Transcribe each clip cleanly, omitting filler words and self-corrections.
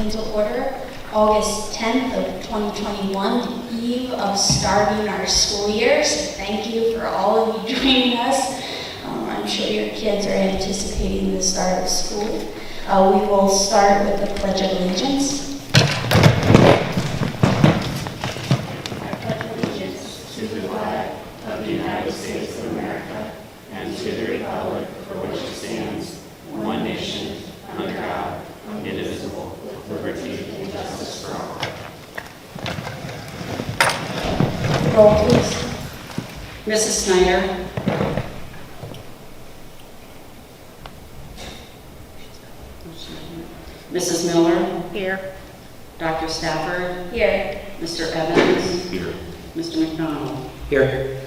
meeting to order. August 10th of 2021, the eve of starting our school year. So thank you for all of you joining us. I'm sure your kids are anticipating the start of school. We will start with the Pledge of Allegiance. I pledge allegiance to the flag of the United States of America and to the republic for which it stands, one nation, under God, indivisible, with liberty and justice for all. Roll, please. Mrs. Snyder. Mrs. Miller. Here. Dr. Stafford. Here. Mr. Evans. Here. Mr. McDonald. Here.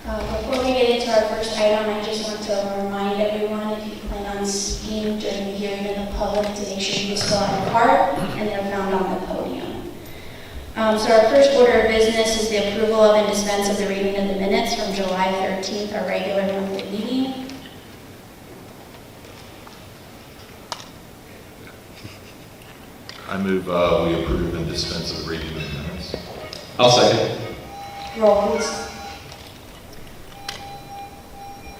Before we get into our first item, I just want to remind everyone, if you plan on speaking during the hearing in the public, to make sure you just fill out a card, and they're found on the podium. So our first order of business is the approval of and dispense of the reading of the minutes from July 13th, our regular monthly meeting. I move we approve and dispense of the reading of the minutes. I'll second. Roll, please.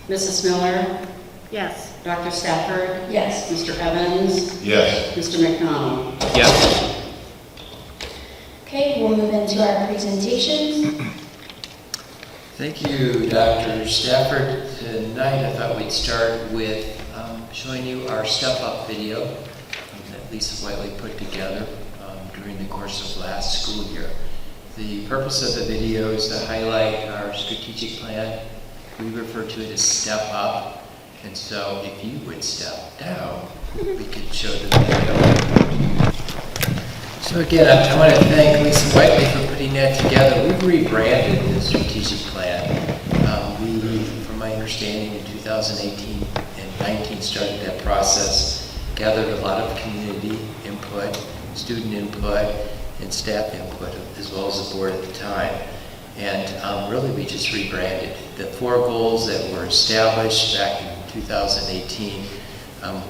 Mrs. Miller. Yes. Dr. Stafford. Yes. Mr. Evans. Yes. Mr. McDonald. Yes. Okay, we'll move into our presentations. Thank you, Dr. Stafford. Tonight I thought we'd start with showing you our Step Up video that Lisa Whiteley put together during the course of last school year. The purpose of the video is to highlight our strategic plan. We refer to it as Step Up. And so if you would step down, we could show the video. So again, I want to thank Lisa Whiteley for putting that together. We've rebranded the strategic plan. We, from my understanding, in 2018 and 19 started that process, gathered a lot of community input, student input, and staff input, as well as the board at the time. And really, we just rebranded. The 4 goals that were established back in 2018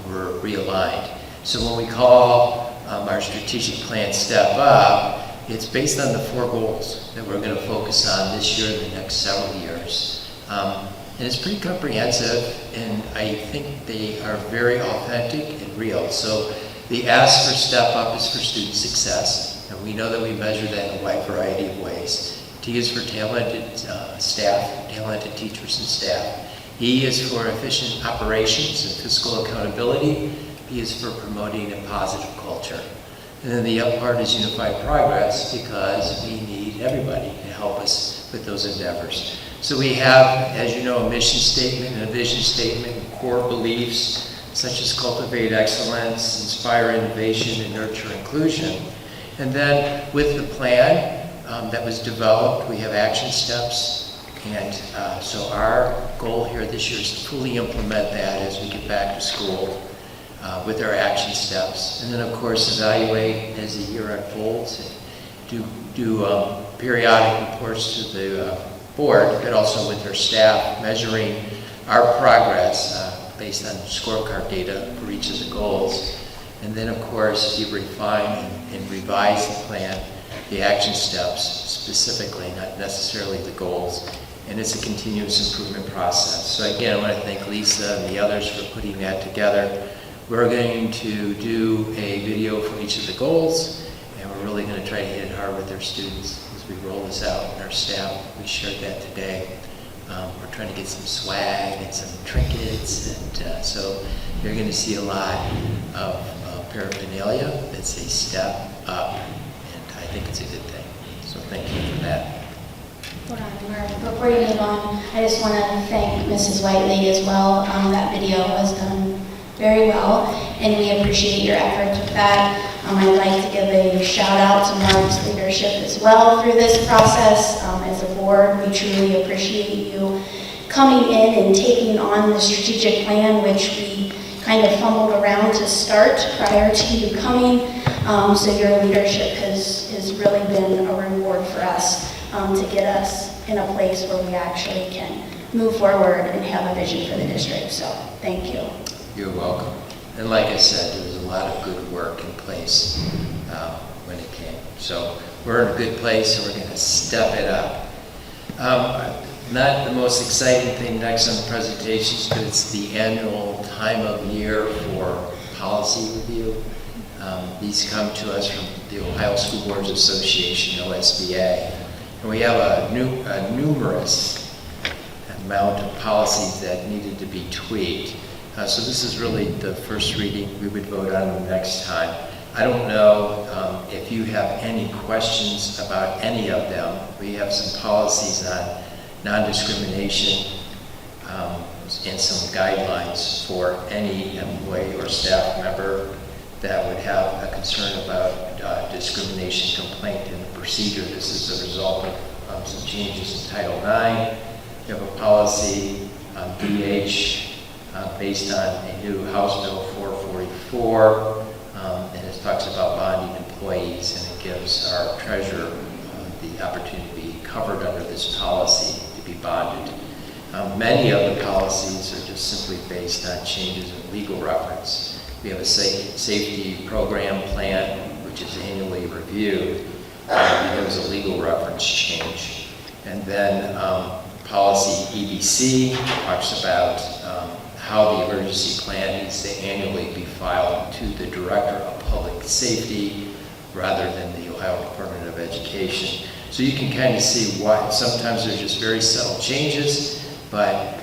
were realigned. So when we call our strategic plan Step Up, it's based on the 4 goals that we're going to focus on this year and the next several years. And it's pretty comprehensive, and I think they are very authentic and real. So the S for Step Up is for student success, and we know that we measure that in a wide variety of ways. T is for talented staff, talented teachers and staff. E is for efficient operations and fiscal accountability. P is for promoting a positive culture. And then the up part is unified progress, because we need everybody to help us with those endeavors. So we have, as you know, a mission statement and a vision statement, and core beliefs such as cultivate excellence, inspire innovation, and nurture inclusion. And then with the plan that was developed, we have action steps. And so our goal here this year is to fully implement that as we get back to school with our action steps. And then, of course, evaluate as the year unfolds, and do periodic reports to the board, but also with our staff, measuring our progress based on scorecard data for each of the goals. And then, of course, you refine and revise the plan, the action steps specifically, not necessarily the goals. And it's a continuous improvement process. So again, I want to thank Lisa and the others for putting that together. We're going to do a video for each of the goals, and we're really going to try to hit it hard with our students as we roll this out. And our staff, we shared that today. We're trying to get some swag and some trinkets, and so you're going to see a lot of paraphernalia that's a step up, and I think it's a good thing. So thank you for that. Hold on, before you move on, I just want to thank Mrs. Whiteley as well. That video was done very well, and we appreciate your efforts with that. I'd like to give a shout out to Mark's leadership as well through this process. As a board, we truly appreciate you coming in and taking on the strategic plan, which we kind of fumbled around to start prior to you coming. So your leadership has really been a reward for us to get us in a place where we actually can move forward and have a vision for the district. So thank you. You're welcome. And like I said, there was a lot of good work in place when it came. So we're in a good place, and we're going to step it up. Not the most exciting thing next on the presentations, but it's the annual time of year for policy review. These come to us from the Ohio School Boards Association, OSBA. And we have a numerous amount of policies that needed to be tweaked. So this is really the first reading. We would vote on them next time. I don't know if you have any questions about any of them. We have some policies on non-discrimination and some guidelines for any employee or staff member that would have a concern about discrimination complaint in the procedure. This is a result of some changes in Title IX. You have a policy on BH based on a new House Bill 444, and it talks about bonding employees, and it gives our treasurer the opportunity to be covered under this policy to be bonded. Many of the policies are just simply based on changes in legal reference. We have a safety program plan, which is annually reviewed, and there was a legal reference change. And then policy EBC talks about how the emergency plan needs to annually be filed to the Director of Public Safety rather than the Ohio Department of Education. So you can kind of see why sometimes they're just very subtle changes, but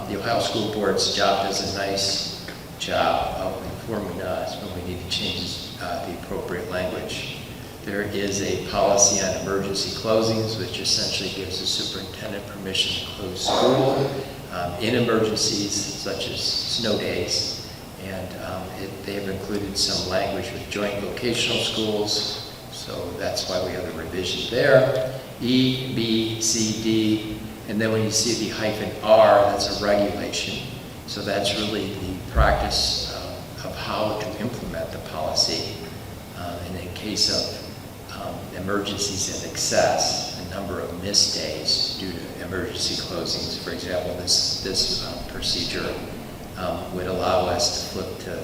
the Ohio School Board's job does a nice job of informing us when we need to change the appropriate language. There is a policy on emergency closings, which essentially gives the superintendent permission to close school in emergencies such as snow days. And they have included some language with joint vocational schools, so that's why we have the revision there. E, B, C, D, and then when you see the -R, that's a regulation. So that's really the practice of how to implement the policy. And in case of emergencies in excess, a number of missed days due to emergency closings. For example, this procedure would allow us to flip to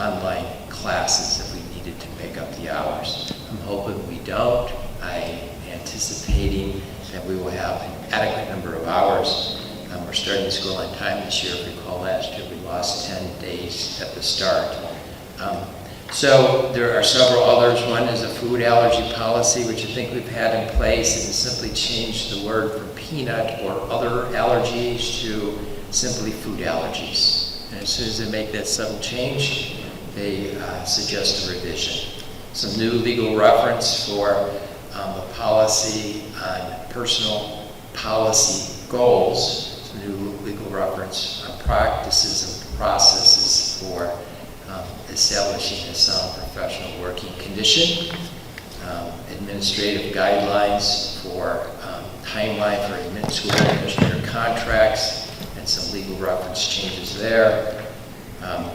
online classes if we needed to make up the hours. I'm hoping we don't. I'm anticipating that we will have an adequate number of hours. We're starting school on time this year. If you recall last year, we lost 10 days at the start. So there are several others. One is a food allergy policy, which I think we've had in place. It has simply changed the word from peanut or other allergies to simply food allergies. And as soon as they make that subtle change, they suggest a revision. Some new legal reference for a policy on personal policy goals. Some new legal reference on practices and processes for establishing a sound professional working condition, administrative guidelines for timeline for school administrator contracts, and some legal reference changes there.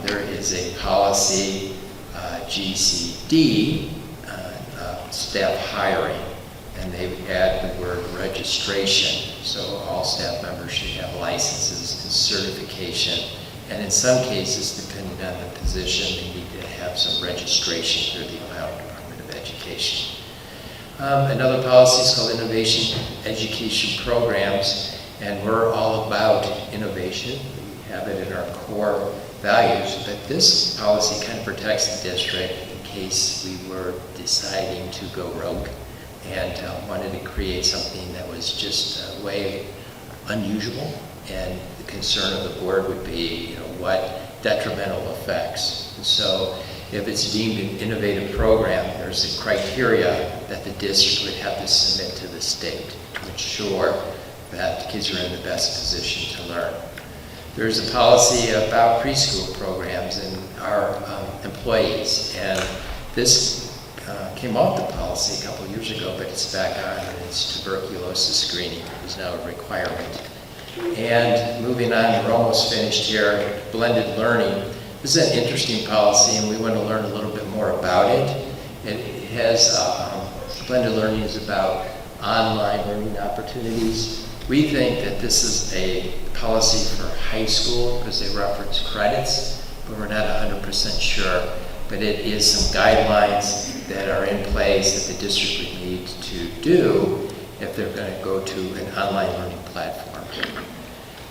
There is a policy, GCD, staff hiring, and they add the word registration. So all staff members should have licenses and certification. And in some cases, depending on the position, they need to have some registration through the Ohio Department of Education. Another policy is called Innovation Education Programs, and we're all about innovation. We have it in our core values, but this policy kind of protects the district in case we were deciding to go rogue and wanted to create something that was just way unusual. And the concern of the board would be, what detrimental effects. And so if it's deemed an innovative program, there's a criteria that the district would have to submit to the state to ensure that kids are in the best position to learn. There's a policy about preschool programs and our employees, and this came off the policy a couple years ago, but it's back on, and it's tuberculosis screening is now a requirement. And moving on, we're almost finished here, blended learning. This is an interesting policy, and we want to learn a little bit more about it. It has, blended learning is about online learning opportunities. We think that this is a policy for high school because they reference credits, but we're not 100% sure. But it is some guidelines that are in place that the district would need to do if they're going to go to an online learning platform.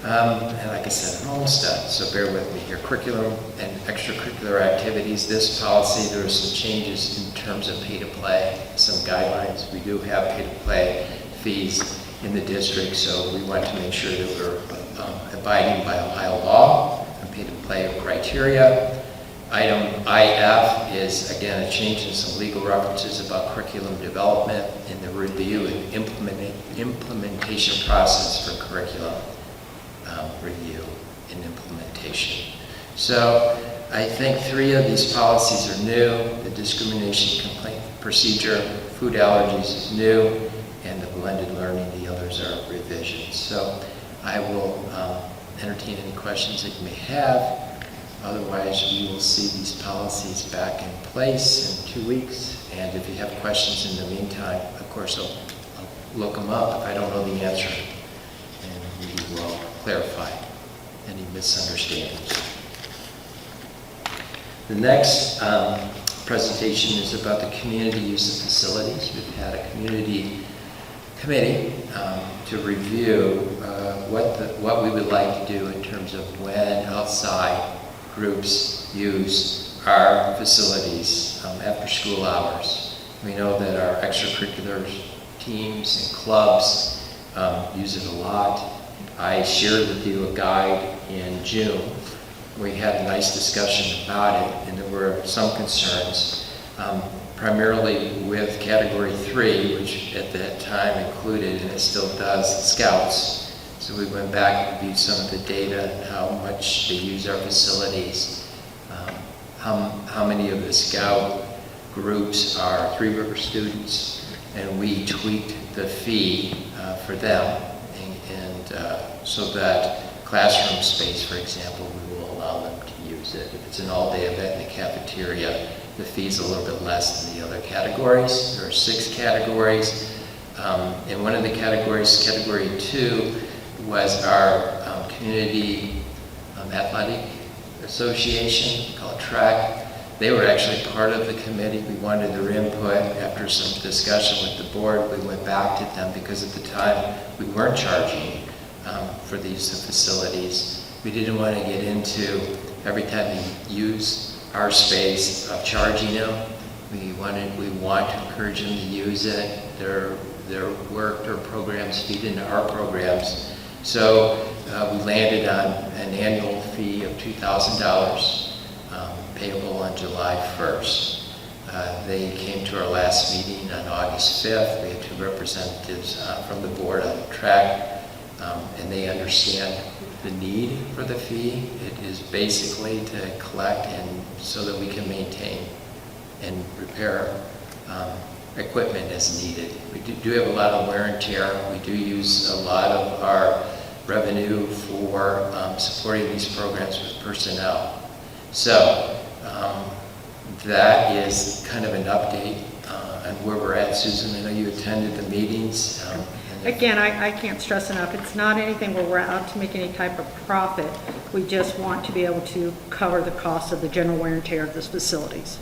And like I said, I'm almost done, so bear with me here. Curriculum and extracurricular activities. This policy, there are some changes in terms of pay-to-play, some guidelines. We do have pay-to-play fees in the district, so we want to make sure that we're abiding by Ohio law and pay-to-play criteria. Item IF is, again, a change in some legal references about curriculum development in the review and implementation process for curriculum review and implementation. So I think 3 of these policies are new. The discrimination complaint procedure, food allergies is new, and the blended learning, the others are revisions. So I will entertain any questions that you may have. Otherwise, we will see these policies back in place in 2 weeks. And if you have questions in the meantime, of course, I'll look them up if I don't know the answer. And we will clarify any misunderstandings. The next presentation is about the community use of facilities. We've had a community committee to review what we would like to do in terms of when outside groups use our facilities after school hours. We know that our extracurricular teams and clubs use it a lot. I shared with you a guide in June. We had a nice discussion about it, and there were some concerns, primarily with Category 3, which at that time included, and it still does, Scouts. So we went back and reviewed some of the data, how much they use our facilities, how many of the Scout groups are Three River students, and we tweaked the fee for them, and so that classroom space, for example, we will allow them to use it. If it's an all-day event in the cafeteria, the fee's a little bit less than the other categories. There are 6 categories. In one of the categories, Category 2, was our community athletic association called TRAC. They were actually part of the committee. We wanted their input. After some discussion with the board, we went back to them because at the time we weren't charging for the use of facilities. We didn't want to get into every time they use our space of charging them. We want to encourage them to use it. Their work, their programs feed into our programs. So we landed on an annual fee of $2,000 payable on July 1st. They came to our last meeting on August 5th. We had 2 representatives from the board on track, and they understand the need for the fee. It is basically to collect and so that we can maintain and repair equipment as needed. We do have a lot of wear and tear. We do use a lot of our revenue for supporting these programs with personnel. So that is kind of an update on where we're at. Susan, I know you attended the meetings. Again, I can't stress enough, it's not anything where we're out to make any type of profit. We just want to be able to cover the cost of the general wear and tear of these facilities.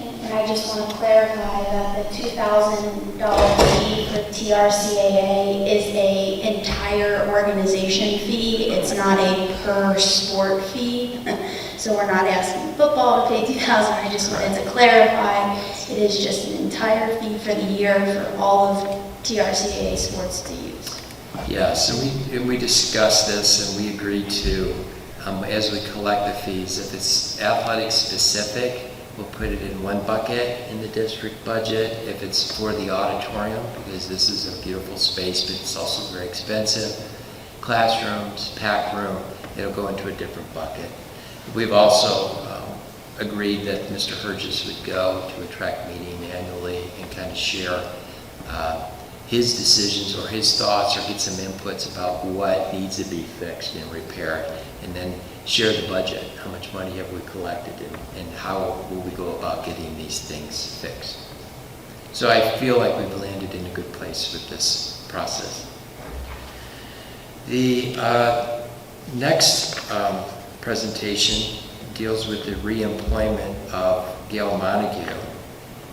And I just want to clarify that the $2,000 fee for TRCAA is an entire organization fee. It's not a per sport fee. So we're not asking football to pay $2,000. I just wanted to clarify it is just an entire fee for the year for all of TRCAA sports to use. Yeah, so we discussed this and we agreed to, as we collect the fees, if it's athletic specific, we'll put it in one bucket in the district budget. If it's for the auditorium, because this is a beautiful space, but it's also very expensive, classrooms, pack room, it'll go into a different bucket. We've also agreed that Mr. Herges would go to a track meeting annually and kind of share his decisions or his thoughts or get some inputs about what needs to be fixed and repaired, and then share the budget. How much money have we collected and how will we go about getting these things fixed? So I feel like we've landed in a good place with this process. The Next presentation deals with the reemployment of Gail Montague.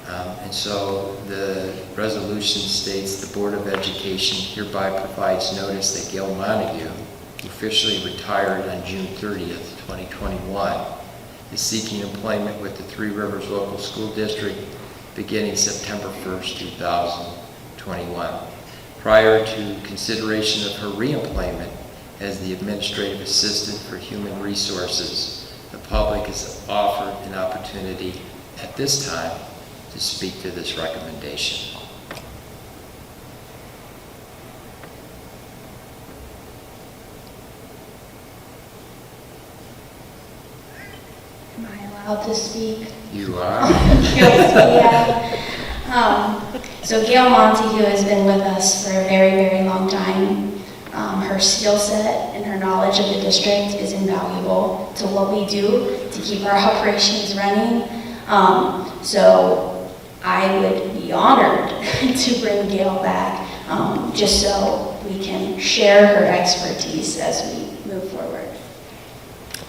And so the resolution states the Board of Education hereby provides notice that Gail Montague, officially retired on June 30th, 2021, is seeking employment with the Three Rivers Local School District beginning September 1st, 2021. Prior to consideration of her reemployment as the Administrative Assistant for Human Resources, the public is offered an opportunity at this time to speak to this recommendation. Am I allowed to speak? You are? Yeah. So Gail Montague has been with us for a very, very long time. Her skill set and her knowledge of the district is invaluable to what we do to keep our operations running. So I would be honored to bring Gail back, just so we can share her expertise as we move forward.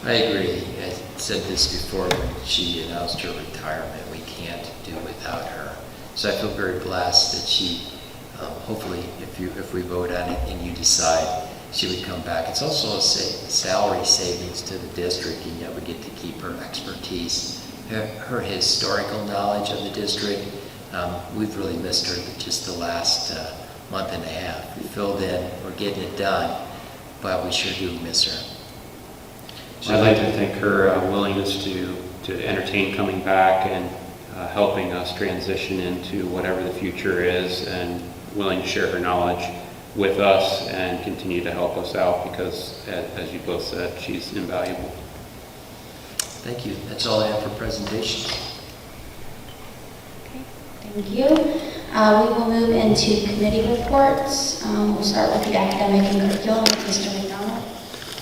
I agree. I said this before when she announced her retirement. We can't do without her. So I feel very blessed that she, hopefully, if we vote on it and you decide, she would come back. It's also a salary savings to the district, and yet we get to keep her expertise, her historical knowledge of the district. We've really missed her just the last month and a half. We filled in, we're getting it done, but we sure do miss her. I'd like to thank her willingness to entertain coming back and helping us transition into whatever the future is, and willing to share her knowledge with us and continue to help us out because, as you both said, she's invaluable. Thank you. That's all I have for presentations. Okay, thank you. We will move into committee reports. We'll start with the academic and curriculum with Mr. McDonald.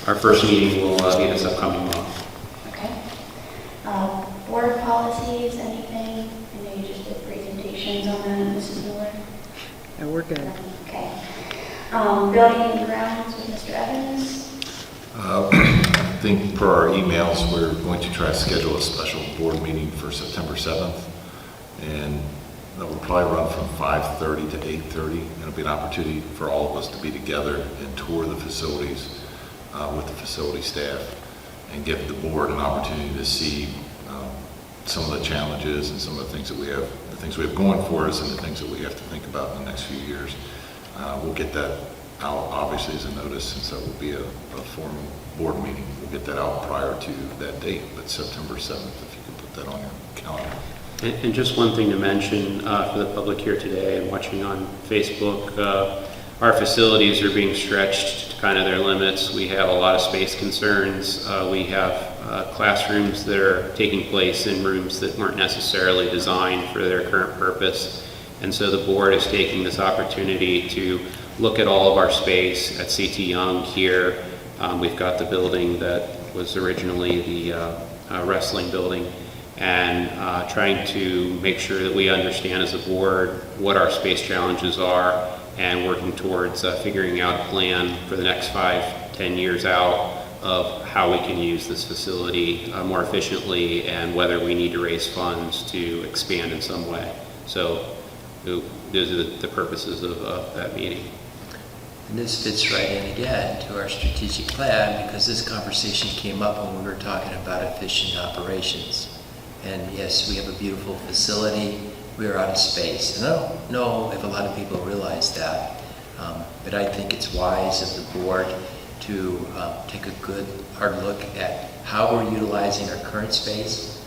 Our first meeting will be this upcoming month. Okay. Board policies, anything? I know you just did presentations on that, Mrs. Miller. And we're good. Okay. Building and grounds with Mr. Evans. I think per our emails, we're going to try to schedule a special board meeting for September 7th. And that will probably run from 5:30 to 8:30. It'll be an opportunity for all of us to be together and tour the facilities with the facility staff and give the board an opportunity to see some of the challenges and some of the things that we have going for us and the things that we have to think about in the next few years. We'll get that out, obviously, as a notice, since that will be a formal board meeting. We'll get that out prior to that date, but September 7th, if you could put that on your calendar. And just one thing to mention for the public here today and watching on Facebook, our facilities are being stretched to kind of their limits. We have a lot of space concerns. We have classrooms that are taking place in rooms that weren't necessarily designed for their current purpose. And so the board is taking this opportunity to look at all of our space at CT Young here. We've got the building that was originally the wrestling building, and trying to make sure that we understand as a board what our space challenges are, and working towards figuring out a plan for the next 5-10 years out of how we can use this facility more efficiently, and whether we need to raise funds to expand in some way. So those are the purposes of that meeting. And this fits right in again to our strategic plan, because this conversation came up when we were talking about efficient operations. And yes, we have a beautiful facility. We are out of space. And I don't know if a lot of people realize that, but I think it's wise of the board to take a good hard look at how we're utilizing our current space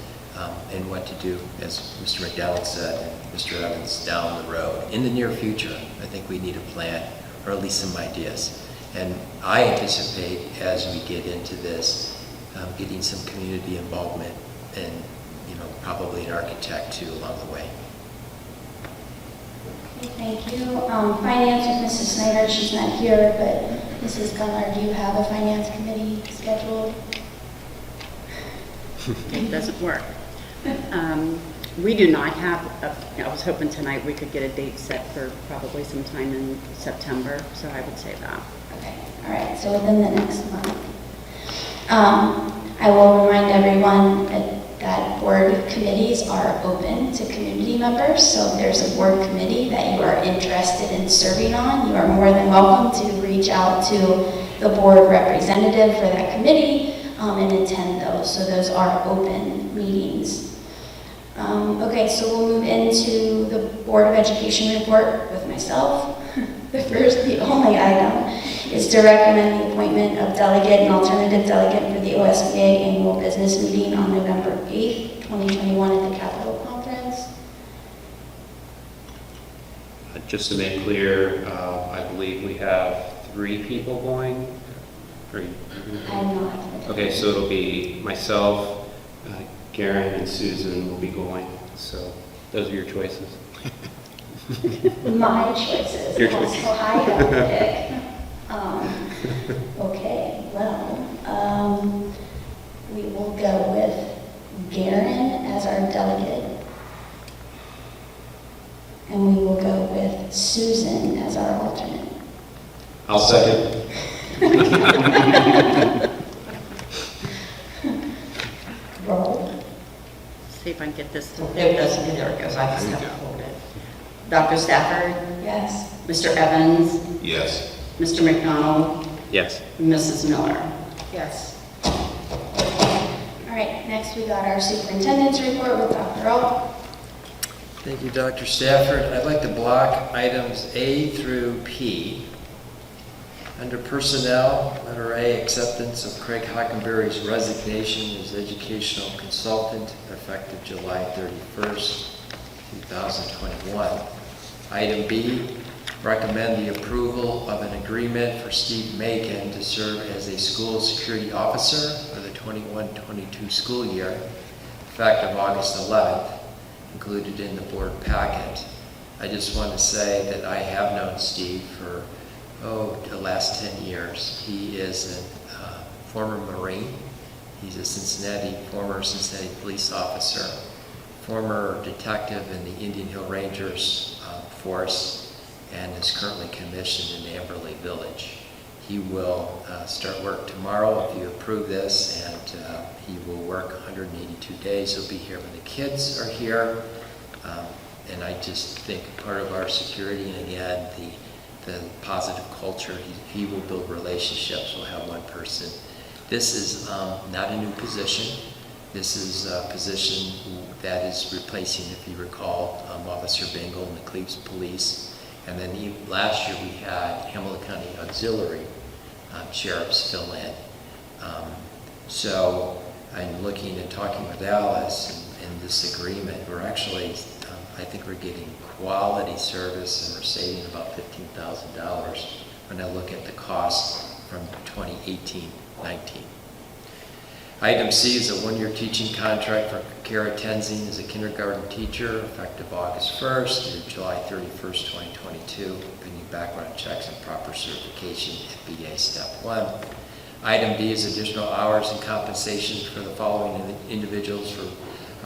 and what to do, as Mr. McDowell said, and Mr. Evans, down the road. In the near future, I think we need a plan, or at least some ideas. And I anticipate, as we get into this, getting some community involvement and, probably an architect too along the way. Okay, thank you. Finance with Mrs. Snyder, she's not here, but Mrs. Gunnar, do you have a finance committee scheduled? It doesn't work. We do not have, I was hoping tonight we could get a date set for probably sometime in September, so I would say that. Okay, all right, so within the next month. I will remind everyone that board committees are open to community members, so if there's a board committee that you are interested in serving on, you are more than welcome to reach out to the board representative for that committee and attend those. So those are open meetings. Okay, so we'll move into the Board of Education report with myself. The only item is to recommend the appointment of delegate and alternative delegate for the OSBA annual business meeting on November 8th, 2021 at the Capitol Conference. Just to make clear, I believe we have 3 people going. I'm not. Okay, so it'll be myself, Karen, and Susan will be going. So those are your choices. My choices. Your choices. So I don't pick. Okay, well, we will go with Garen as our delegate. And we will go with Susan as our alternate. I'll second. Roll. See if I can get this. There it doesn't, there it goes, I just have to hold it. Dr. Stafford, Yes. Mr. Evans, Yes. Mr. McDonald, Yes. Mrs. Miller. Yes. All right, next we got our superintendent's report with Dr. Alt. Thank you, Dr. Stafford. I'd like to block items A through P. Under personnel, letter A, acceptance of Craig Hockenberry's resignation as educational consultant effective July 31st, 2021. Item B, recommend the approval of an agreement for Steve Macon to serve as a school security officer for the 21-22 school year, effective August 11th, included in the board packet. I just want to say that I have known Steve for the last 10 years. He is a former Marine. He's a former Cincinnati police officer, former detective in the Indian Hill Rangers force, and is currently commissioned in Amberley Village. He will start work tomorrow if you approve this, and he will work 182 days. He'll be here when the kids are here. And I just think part of our security, and again, the positive culture, he will build relationships. We'll have one person. This is not a new position. This is a position that is replacing, if you recall, Officer Bingle in the Cleves Police. And then last year we had Hamilton County Auxiliary sheriffs fill in. So I'm looking and talking with Alice and this agreement. We're actually, I think we're getting quality service and we're saving about $15,000 when I look at the cost from 2018-19. Item C is a one-year teaching contract for Kara Tenzing as a kindergarten teacher effective August 1st through July 31st, 2022, pending background checks and proper certification at BA Step 1. Item D is additional hours and compensation for the following individuals for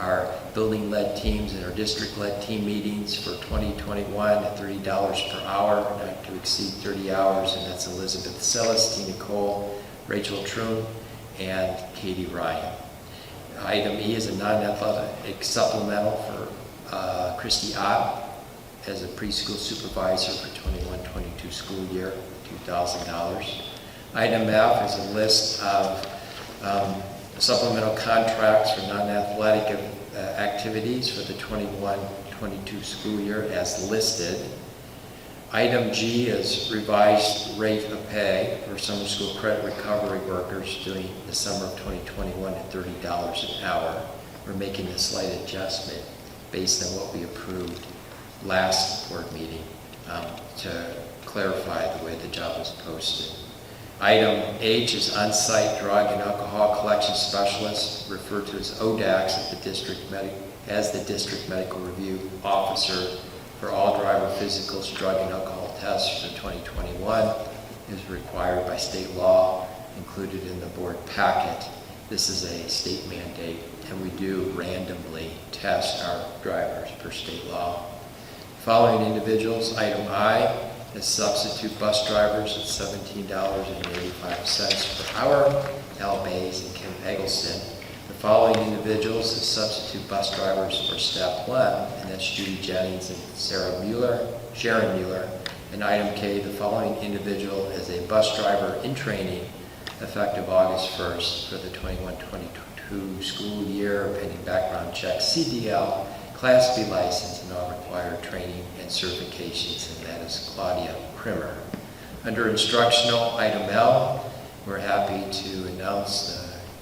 our building-led teams and our district-led team meetings for 2021 at $30 per hour, not to exceed 30 hours, and that's Elizabeth Sellis, Tina Cole, Rachel Troon, and Katie Ryan. Item E is a non-athletic supplemental for Christy Ott as a preschool supervisor for 21-22 school year, $2,000. Item F is a list of supplemental contracts for non-athletic activities for the 21-22 school year as listed. Item G is revised rate of pay for summer school credit recovery workers during the summer of 2021 at $30 an hour. We're making a slight adjustment based on what we approved last board meeting to clarify the way the job was posted. Item H is on-site drug and alcohol collection specialist, referred to as ODAX as the district medical review officer for all driver physicals, drug and alcohol tests for 2021 is required by state law, included in the board packet. This is a state mandate, and we do randomly test our drivers per state law. Following individuals, item I, as substitute bus drivers at $17.85 per hour. Al Bays and Kim Eggleston. The following individuals as substitute bus drivers for step 1, and that's Judy Jennings and Sharon Mueller. And item K, the following individual as a bus driver in training effective August 1st for the 21-22 school year, pending background check, CDL, Class B license, and all required training and certifications, and that is Claudia Krimmer. Under instructional, item L, we're happy to announce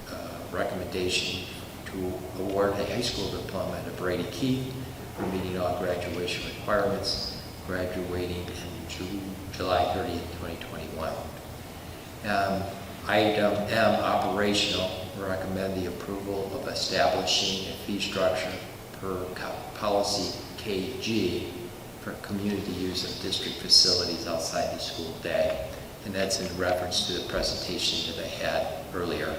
the recommendation to award a high school diploma to Brady Keith for meeting all graduation requirements, graduating in July 30th, 2021. Item M, operational, we recommend the approval of establishing a fee structure per policy KG for community use of district facilities outside the school day. And that's in reference to the presentation that I had earlier.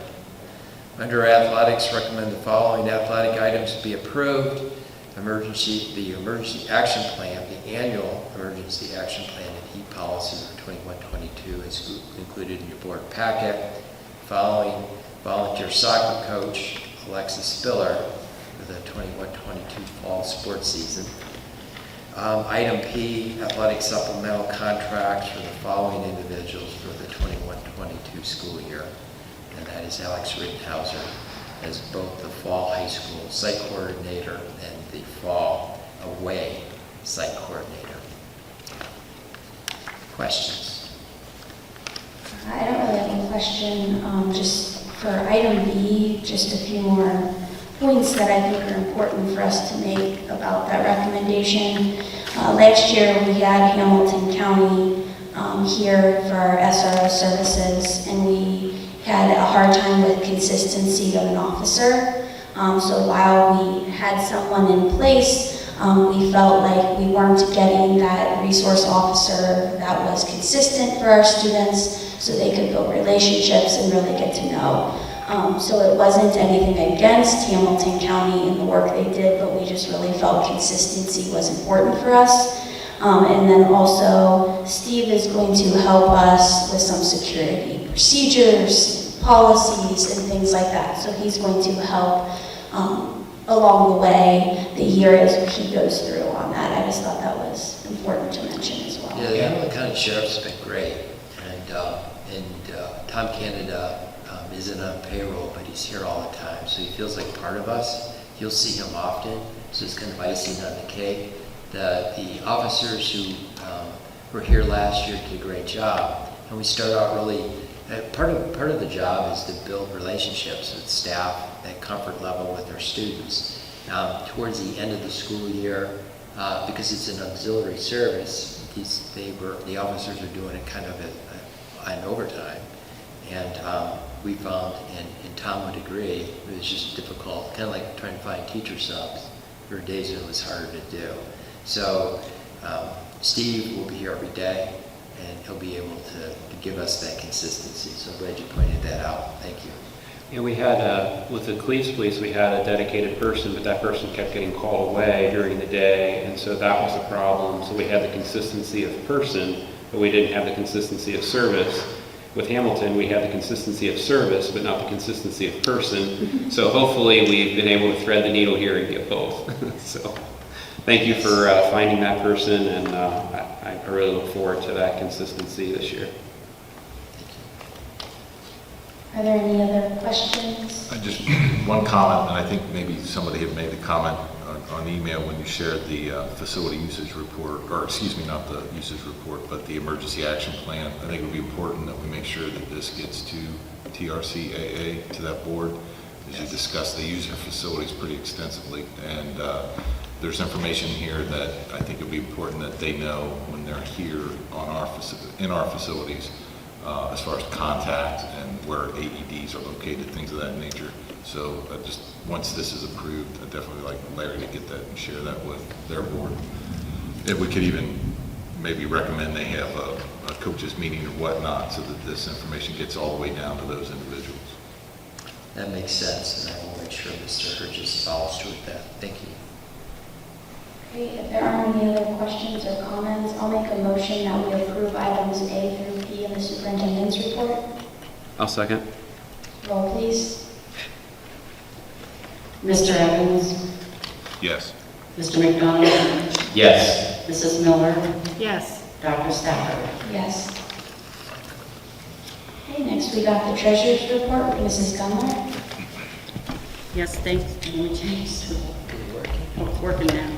Under athletics, recommend the following athletic items be approved. The emergency action plan, the annual emergency action plan and heat policy for 21-22 is included in your board packet. Following volunteer soccer coach Alexis Spiller for the 21-22 fall sports season. Item P, athletic supplemental contracts for the following individuals for the 21-22 school year, and that is Alex Rittenhauser as both the fall high school site coordinator and the fall away site coordinator. Questions? I don't really have a question, just for item B, just a few more points that I think are important for us to make about that recommendation. Last year we had Hamilton County here for our SRO services, and we had a hard time with consistency of an officer. So while we had someone in place, we felt like we weren't getting that resource officer that was consistent for our students so they could build relationships and really get to know. So it wasn't anything against Hamilton County and the work they did, but we just really felt consistency was important for us. And then also, Steve is going to help us with some security procedures, policies, and things like that. So he's going to help along the way, the year as he goes through on that. I just thought that was important to mention as well. Yeah, the Hamilton County Sheriff's been great, and Tom Canada isn't on payroll, but he's here all the time, so he feels like part of us. You'll see him often, so it's kind of icing on the cake. The officers who were here last year did a great job, and we start out really, part of the job is to build relationships with staff, that comfort level with our students. Towards the end of the school year, because it's an auxiliary service, the officers are doing it kind of on overtime, and we found, and Tom would agree, it was just difficult, kind of like trying to find teacher subs. There were days when it was harder to do. So Steve will be here every day, and he'll be able to give us that consistency. So I'm glad you pointed that out. Thank you. Yeah, we had, with the police, we had a dedicated person, but that person kept getting called away during the day, and so that was a problem. So we had the consistency of person, but we didn't have the consistency of service. With Hamilton, we had the consistency of service, but not the consistency of person. So hopefully we've been able to thread the needle here and get both. So thank you for finding that person, and I really look forward to that consistency this year. Are there any other questions? Just one comment, and I think maybe somebody had made the comment on email when you shared the facility usage report, or excuse me, not the usage report, but the emergency action plan. I think it would be important that we make sure that this gets to TRCAA, to that board, as you discuss. They use their facilities pretty extensively, and there's information here that I think it would be important that they know when they're here on in our facilities, as far as contact and where AEDs are located, things of that nature. So just once this is approved, I'd definitely like Larry to get that and share that with their board. If we could even maybe recommend they have a coaches meeting or whatnot, so that this information gets all the way down to those individuals. That makes sense, and I will make sure Mr. Herges follows through with that. Thank you. Great. If there aren't any other questions or comments, I'll make a motion that we approve items A through P in the superintendent's report. I'll second. Roll, please. Mr. Evans? Yes. Mr. McDonald? Yes. Mrs. Miller? Yes. Dr. Stafford? Yes. Okay, next we got the treasurer's report, Mrs. Gunler. Yes, thanks. Let me change. Oh, it's working now.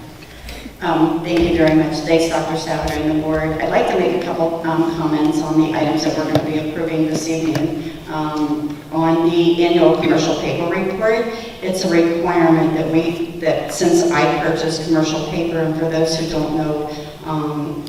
Thank you very much. Thanks, Dr. Stafford and the board. I'd like to make a couple comments on the items that we're going to be approving this evening. On the annual commercial paper report, it's a requirement that since I purchased commercial paper, and for those who don't know,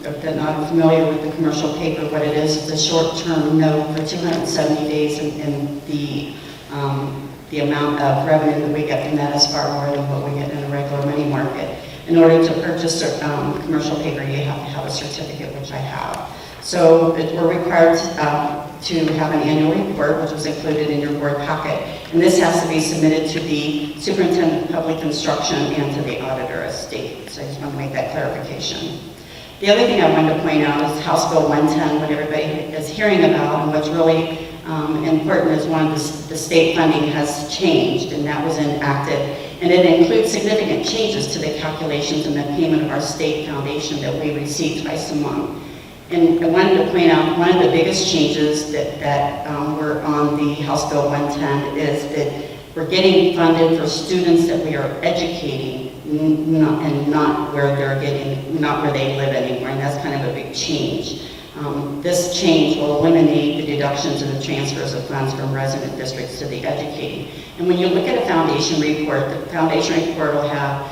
if they're not familiar with the commercial paper, what it is, it's a short-term note for 270 days, and the amount of revenue that we get from that is far more than what we get in a regular money market. In order to purchase commercial paper, you have to have a certificate, which I have. So we're required to have an annual report, which was included in your board packet. And this has to be submitted to the Superintendent of Public Instruction and to the auditor of state. So I just want to make that clarification. The other thing I wanted to point out is House Bill 110, what everybody is hearing about, and what's really important is one of the state funding has changed, and that was enacted. And it includes significant changes to the calculations and the payment of our state foundation that we receive twice a month. And I wanted to point out one of the biggest changes that were on the House Bill 110 is that we're getting funded for students that we are educating, not where they live anymore, and that's kind of a big change. This change will eliminate the deductions and the transfers of funds from resident districts to the educating. And when you look at a foundation report, the foundation report will have,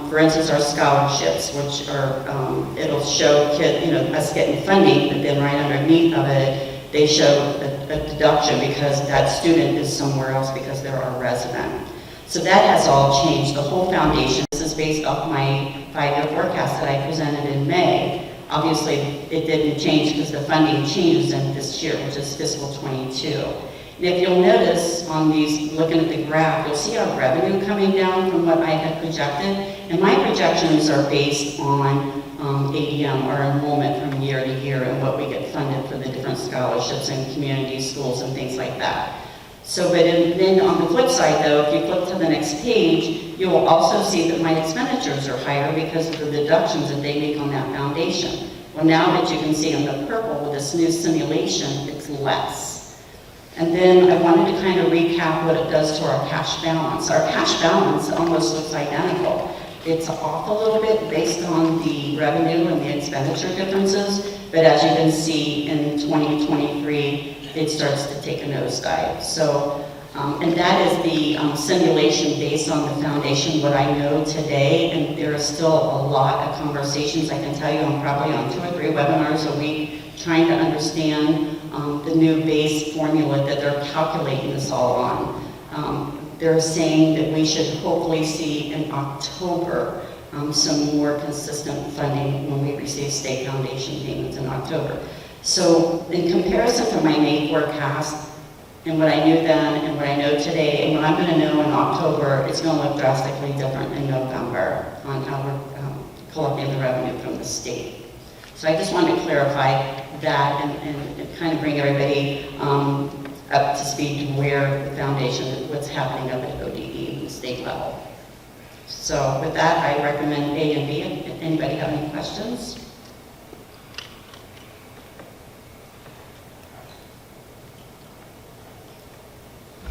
for instance, our scholarships, which are, it'll show us getting funding, but then right underneath of it, they show a deduction because that student is somewhere else because they're our resident. So that has all changed. The whole foundation, this is based off my 5-year forecast that I presented in May. Obviously, it didn't change because the funding changes in this year, which is fiscal 22. And if you'll notice on these, looking at the graph, you'll see our revenue coming down from what I had projected. And my projections are based on ADM, our enrollment from year to year, and what we get funded for the different scholarships and community schools and things like that. So, then on the flip side though, if you flip to the next page, you will also see that my expenditures are higher because of the deductions that they make on that foundation. Well, now that you can see in the purple with this new simulation, it's less. And then I wanted to kind of recap what it does to our cash balance. Our cash balance almost looks identical. It's off a little bit based on the revenue and the expenditure differences, but as you can see in 2023, it starts to take a nosedive. So, and that is the simulation based on the foundation, what I know today, and there is still a lot of conversations. I can tell you I'm probably on 2 or 3 webinars a week trying to understand the new base formula that they're calculating this all on. They're saying that we should hopefully see in October some more consistent funding when we receive state foundation payments in October. So in comparison to my May forecast and what I knew then and what I know today and what I'm going to know in October, it's going to look drastically different in November on how we're collecting the revenue from the state. So I just wanted to clarify that and kind of bring everybody up to speed to where the foundation, what's happening up at ODE and the state level. So with that, I recommend A and B. Anybody have any questions?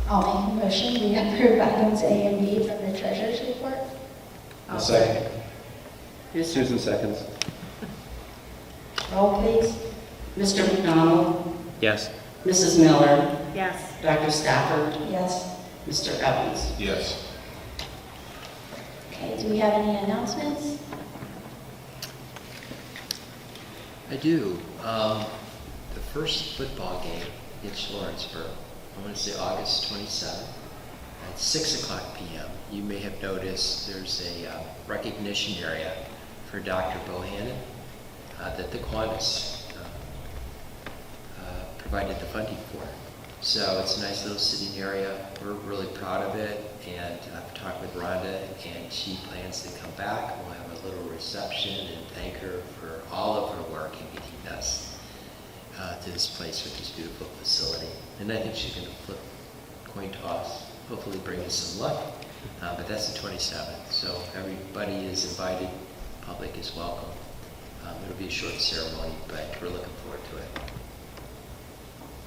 I'll make a motion, we approve items A and B from the treasurer's report. I'll second. Susan seconds. Roll, please. Mr. McDonald? Yes. Mrs. Miller? Yes. Dr. Stafford? Yes. Mr. Evans? Yes. Okay, do we have any announcements? I do. The first football game against Lawrenceburg, I want to say August 27th at 6 o'clock p.m. You may have noticed there's a recognition area for Dr. Bohannon that the Kiwanis provided the funding for. So it's a nice little sitting area. We're really proud of it, and I've talked with Rhonda, and she plans to come back. We'll have a little reception and thank her for all of her work in getting us to this place with this beautiful facility. And I think she's going to flip coin toss, hopefully bring us some luck. But that's the 27th, so everybody is invited. Public is welcome. It'll be a short ceremony, but we're looking forward to it.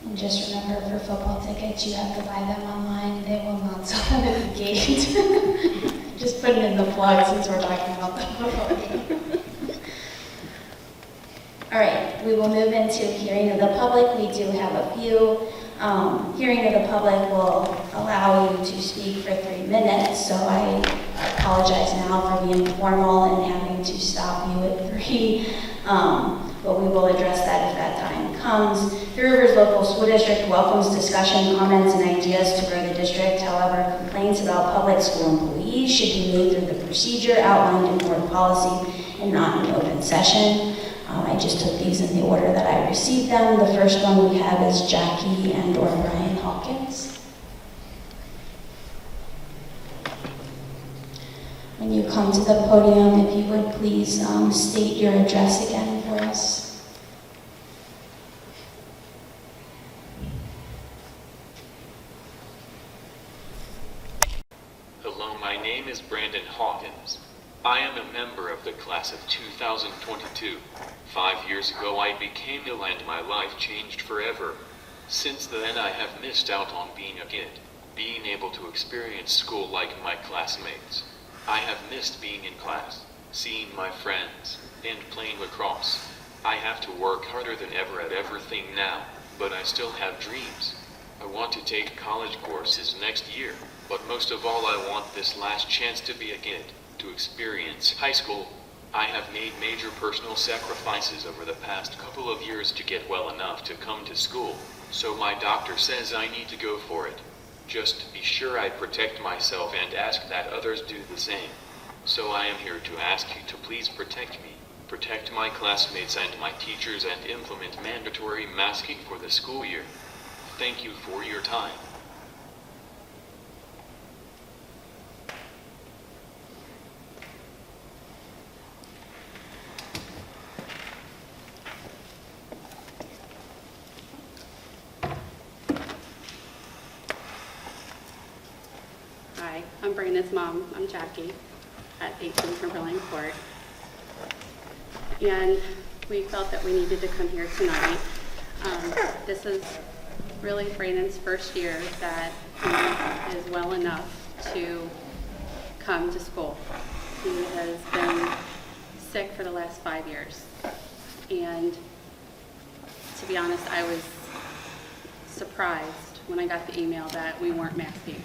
And just remember, for football tickets, you have to buy them online. They will not sell them at the gate. Just put it in the plug since we're talking about the football game. All right, we will move into hearing of the public. We do have a few. Hearing of the public will allow you to speak for 3 minutes, so I apologize now for being formal and having to stop you at 3. But we will address that if that time comes. The Rivers Local School District welcomes discussion, comments, and ideas to grow the district. However, complaints about public school employees should be made through the procedure outlined in board policy and not in open session. I just took these in the order that I received them. The first one we have is Jackie and/or Brian Hawkins. When you come to the podium, if you would please state your address again for us. Hello, my name is Brandon Hawkins. I am a member of the class of 2022. 5 years ago I became ill and my life changed forever. Since then I have missed out on being a kid, being able to experience school like my classmates. I have missed being in class, seeing my friends, and playing lacrosse. I have to work harder than ever at everything now, but I still have dreams. I want to take college courses next year, but most of all I want this last chance to be a kid, to experience high school. I have made major personal sacrifices over the past couple of years to get well enough to come to school, so my doctor says I need to go for it. Just to be sure I protect myself and ask that others do the same. So I am here to ask you to please protect me, protect my classmates and my teachers, and implement mandatory masking for the school year. Thank you for your time. Hi, I'm Brandon's mom. I'm Jackie at 18 Timberline Court. And we felt that we needed to come here tonight. This is really Brandon's first year that he is well enough to come to school. He has been sick for the last 5 years. And to be honest, I was surprised when I got the email that we weren't masking.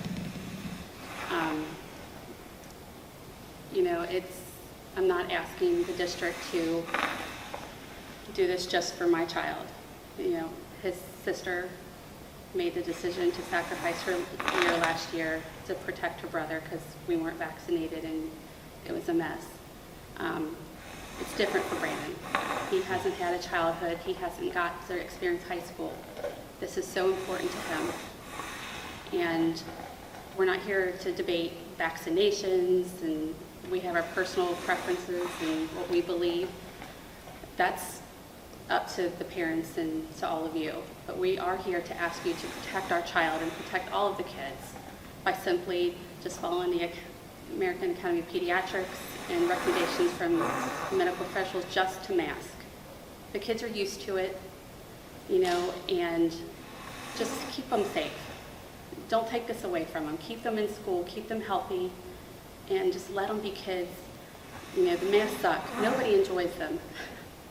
I'm not asking the district to do this just for my child. His sister made the decision to sacrifice her year last year to protect her brother because we weren't vaccinated and it was a mess. It's different for Brandon. He hasn't had a childhood. He hasn't got to experience high school. This is so important to him. And we're not here to debate vaccinations, and we have our personal preferences and what we believe. That's up to the parents and to all of you. But we are here to ask you to protect our child and protect all of the kids by simply just following the American Academy of Pediatrics and recommendations from medical professionals just to mask. The kids are used to it, and just keep them safe. Don't take this away from them. Keep them in school, keep them healthy, and just let them be kids. The masks suck. Nobody enjoys them,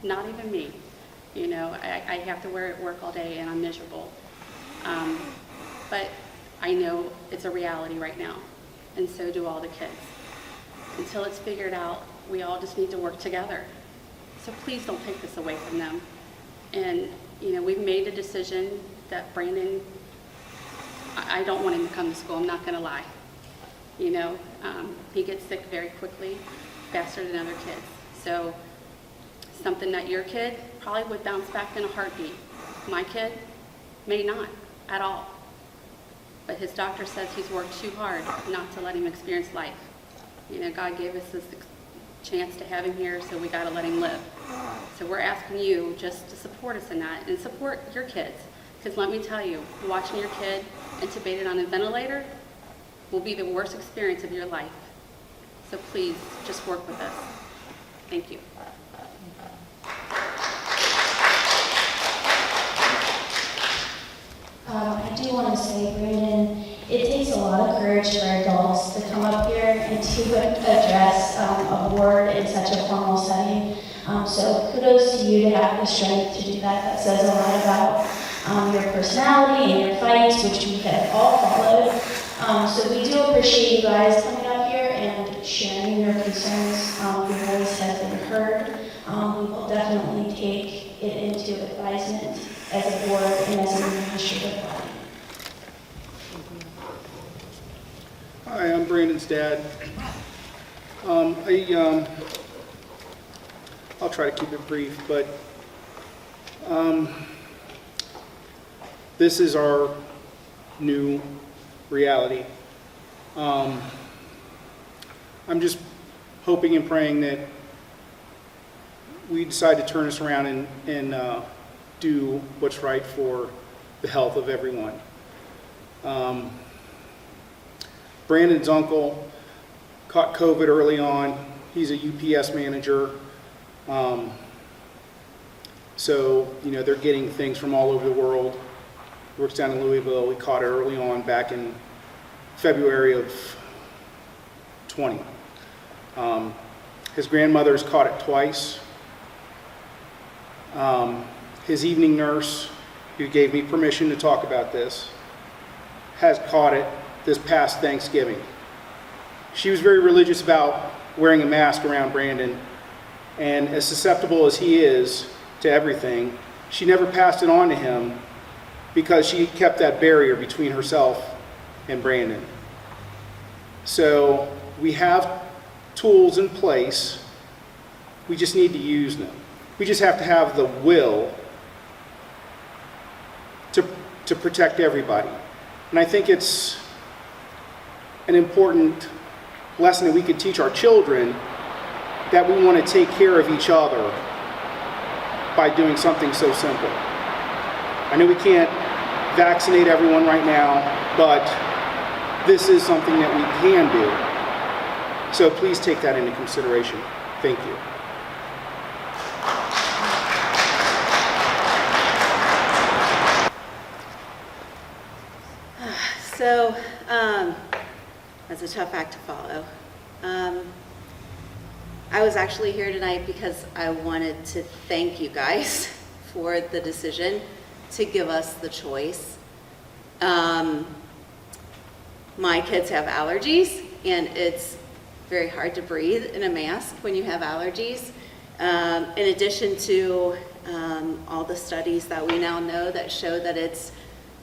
not even me. I have to wear it at work all day and I'm miserable. But I know it's a reality right now, and so do all the kids. Until it's figured out, we all just need to work together. So please don't take this away from them. And, we've made a decision that Brandon, I don't want him to come to school, I'm not gonna lie. He gets sick very quickly, faster than other kids. So something that your kid probably would bounce back in a heartbeat. My kid may not. at all. But his doctor says he's worked too hard not to let him experience life. You know, God gave us this chance to have him here, so we got to let him live. So we're asking you just to support us in that and support your kids. Because let me tell you, watching your kid intubated on a ventilator will be the worst experience of your life. So please, just work with us. Thank you. I do want to say, Brandon, it takes a lot of courage for adults to come up here and to address a board in such a formal setting. So kudos to you to have the strength to do that. That says a lot about your personality and your fights, which we have all followed. So we do appreciate you guys coming up here and sharing your concerns. Your voice has been heard. We will definitely take it into advisement as a board and as an administrative body. Hi, I'm Brandon's dad. I'll try to keep it brief, but this is our new reality. I'm just hoping and praying that we decide to turn this around and do what's right for the health of everyone. Brandon's uncle caught COVID early on. He's a UPS manager. So, you know, they're getting things from all over the world. He works down in Louisville. We caught it early on back in February of 20. His grandmother's caught it twice. His evening nurse, who gave me permission to talk about this, has caught it this past Thanksgiving. She was very religious about wearing a mask around Brandon, and as susceptible as he is to everything, she never passed it on to him because she kept that barrier between herself and Brandon. So we have tools in place, we just need to use them. We just have to have the will to protect everybody. And I think it's an important lesson that we could teach our children, that we want to take care of each other by doing something so simple. I know we can't vaccinate everyone right now, but this is something that we can do. So please take that into consideration. Thank you. So, that's a tough act to follow. I was actually here tonight because I wanted to thank you guys for the decision to give us the choice. My kids have allergies, and it's very hard to breathe in a mask when you have allergies. In addition to all the studies that we now know that show that it's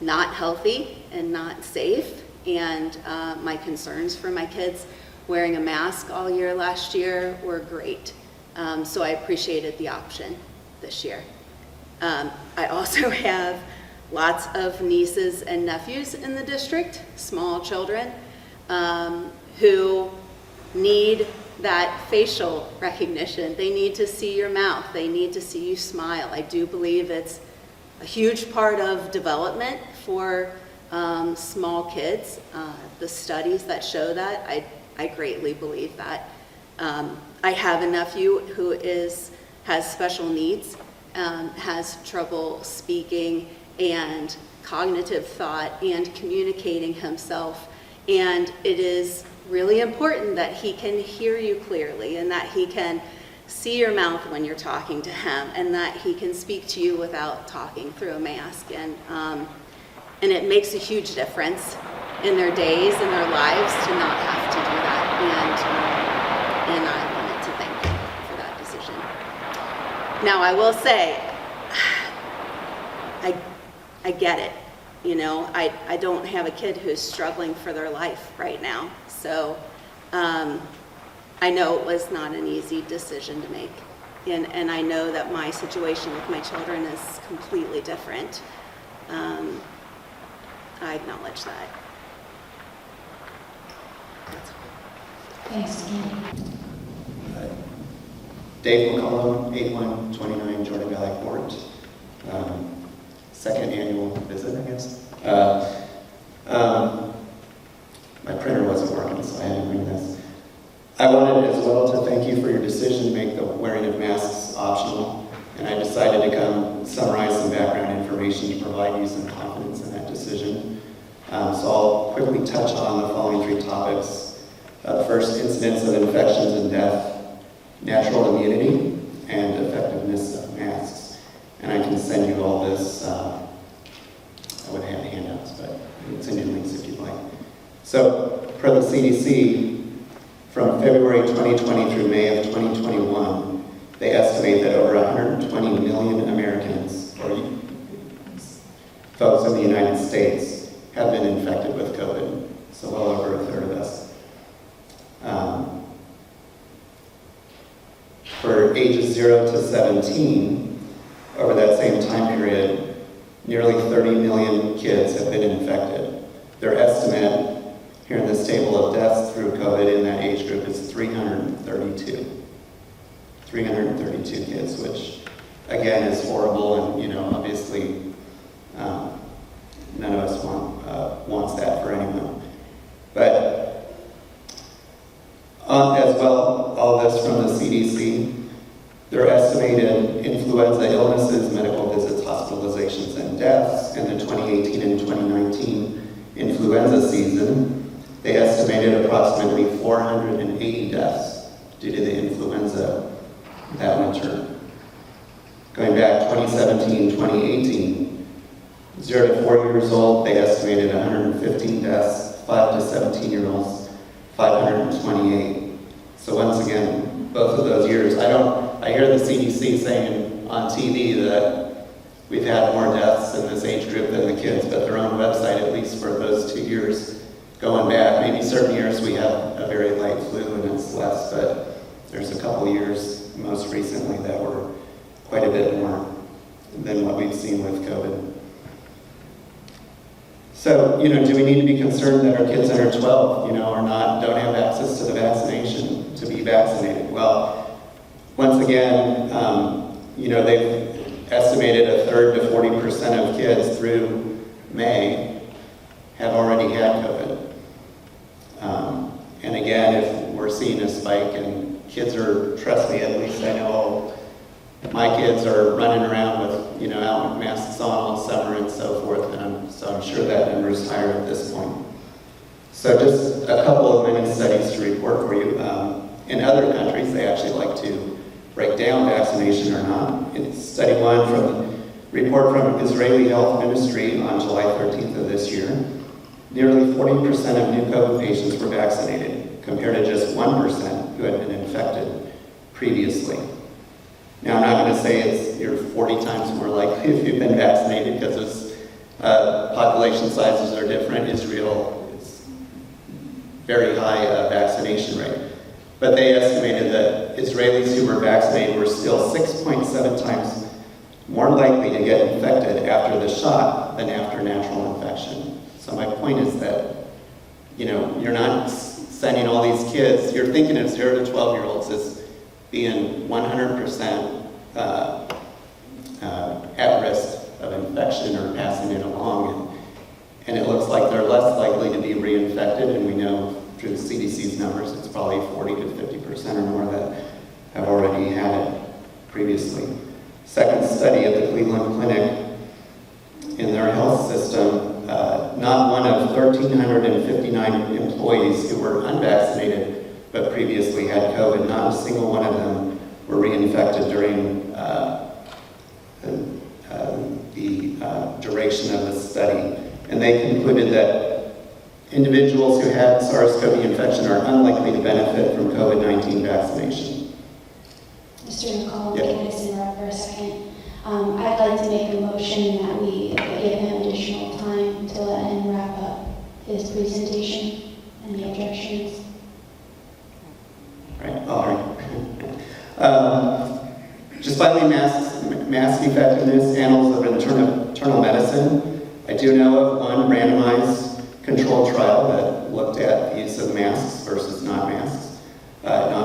not healthy and not safe, and my concerns for my kids wearing a mask all year last year were great. So I appreciated the option this year. I also have lots of nieces and nephews in the district, small children, who need that facial recognition. They need to see your mouth. They need to see you smile. I do believe it's a huge part of development for small kids. The studies that show that, I greatly believe that. I have a nephew who has special needs, has trouble speaking and cognitive thought and communicating himself. And it is really important that he can hear you clearly, and that he can see your mouth when you're talking to him, and that he can speak to you without talking through a mask. And it makes a huge difference in their days and their lives to not have to do that. And I wanted to thank you for that decision. Now, I will say, I get it. You know, I don't have a kid who's struggling for their life right now. So I know it was not an easy decision to make. And I know that my situation with my children is completely different. I acknowledge that. Thanks, Candy. Dave McCollum, 8129 Jordan Valley Court. Second annual visit, I guess. My printer wasn't working, so I had to bring this. I wanted as well to thank you for your decision to make the wearing of masks optional, and I decided to come summarize some background information to provide you some confidence in that decision. So I'll quickly touch on the following three topics. First, incidence of infections and death, natural immunity, and effectiveness of masks. And I can send you all this. I would have handouts, but I can send you links if you'd like. So, per the CDC, from February 2020 through May of 2021, they estimate that over 120 million Americans, or folks in the United States, have been infected with COVID. So well over a third of us. For ages 0 to 17, over that same time period, nearly 30 million kids have been infected. Their estimate here in this table of deaths through COVID in that age group is 332. 332 kids, which again is horrible, and obviously none of us wants that for anyone. But as well, all this from the CDC, their estimated influenza illnesses, medical visits, hospitalizations, and deaths in the 2018 and 2019 influenza season, they estimated approximately 480 deaths due to the influenza that winter. Going back 2017, 2018, 0 to 4 years old, they estimated 115 deaths, 5 to 17-year-olds, 528. So once again, both of those years, I hear the CDC saying on TV that we've had more deaths in this age group than the kids, but their own website, at least for those 2 years going back, maybe certain years we have a very light flu and it's less, but there's a couple years most recently that were quite a bit more than what we've seen with COVID. So, do we need to be concerned that our kids under 12, don't have access to the vaccination to be vaccinated? Well, once again, they've estimated a third to 40% of kids through May have already had COVID. And again, if we're seeing a spike and kids are, trust me, at least I know my kids are running around with, out with masks on all summer and so forth, and I'm sure that number is higher at this point. So just a couple of mini studies to report for you. In other countries, they actually like to break down vaccination or not. In study one from the report from Israeli Health Ministry on July 13th of this year, nearly 40% of new COVID patients were vaccinated, compared to just 1% who had been infected previously. Now, I'm not going to say you're 40 times more likely if you've been vaccinated, because population sizes are different. Israel is very high vaccination rate. But they estimated that Israelis who were vaccinated were still 6.7 times more likely to get infected after the shot than after natural infection. So my point is that, you're not sending all these kids, you're thinking of 0 to 12-year-olds as being 100% at risk of infection or passing it along. And it looks like they're less likely to be reinfected, and we know through the CDC's numbers, it's probably 40 to 50% or more that have already had it previously. Second study at the Cleveland Clinic, in their health system, not one of 1,359 employees who were unvaccinated but previously had COVID, not a single one of them were reinfected during the duration of the study. And they concluded that individuals who had SARS-CoV infection are unlikely to benefit from COVID-19 vaccination. Mr. McCollum, Yeah. can I just interrupt for a second? I'd like to make a motion that we give him additional time to let him wrap up his presentation. Any objections? Right, all right. Just finally, mask effectiveness, Annals of Internal Medicine do know of one randomized controlled trial that looked at the use of masks versus not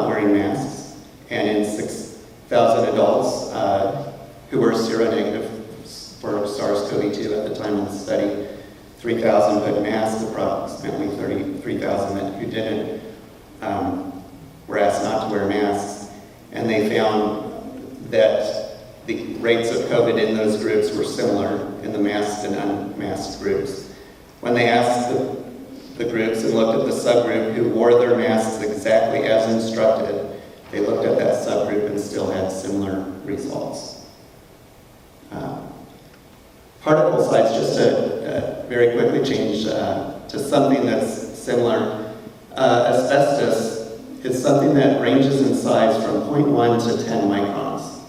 wearing masks. And in 6,000 adults who were seronegative for SARS-CoV-2 at the time of the study, 3,000 put masks, approximately 33,000 who didn't were asked not to wear masks. And they found that the rates of COVID in those groups were similar in the masked and unmasked groups. When they asked the groups and looked at the subgroup who wore their masks exactly as instructed, they looked at that subgroup and still had similar results. Particle size, just to very quickly change to something that's similar. Asbestos is something that ranges in size from 0.1 to 10 microns.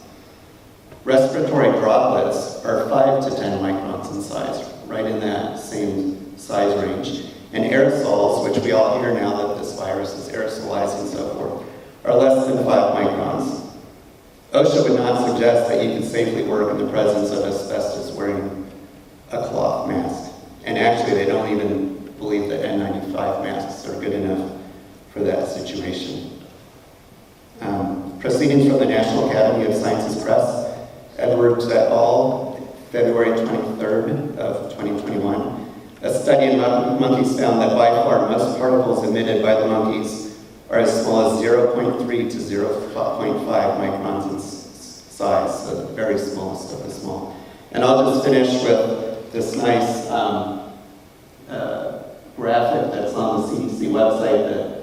Respiratory droplets are 5 to 10 microns in size, right in that same size range. And aerosols, which we all hear now that this virus is aerosolized and so forth, are less than 5 microns. OSHA would not suggest that you can safely work in the presence of asbestos wearing a cloth mask. And actually, they don't even believe that N95 masks are good enough for that situation. Proceedings from the National Academy of Sciences Press, Edwards et al., February 23rd of 2021. A study in monkeys found that by far most particles emitted by the monkeys are as small as 0.3 to 0.5 microns in size, so the very smallest of the small. And I'll just finish with this nice graphic that's on the CDC website that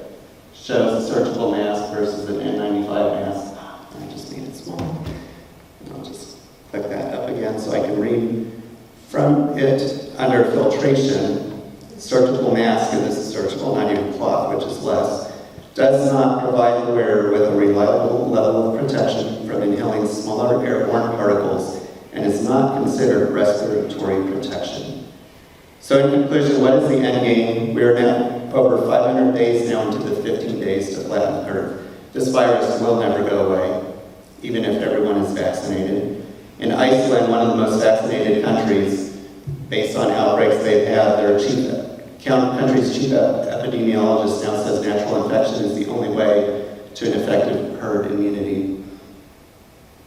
shows a surgical mask versus an N95 mask. I just made it small. And I'll just click that up again so I can read from it. Under filtration, surgical mask, and this is surgical, not even cloth, which is less, does not provide the wearer with a reliable level of protection from inhaling smaller airborne particles and is not considered respiratory protection. So in conclusion, what is the end game? We are now over 500 days now into the 15 days to flatten the curve. This virus will never go away, even if everyone is vaccinated. In Iceland, one of the most vaccinated countries, based on outbreaks they've had, their country's chief epidemiologist now says natural infection is the only way to an effective herd immunity.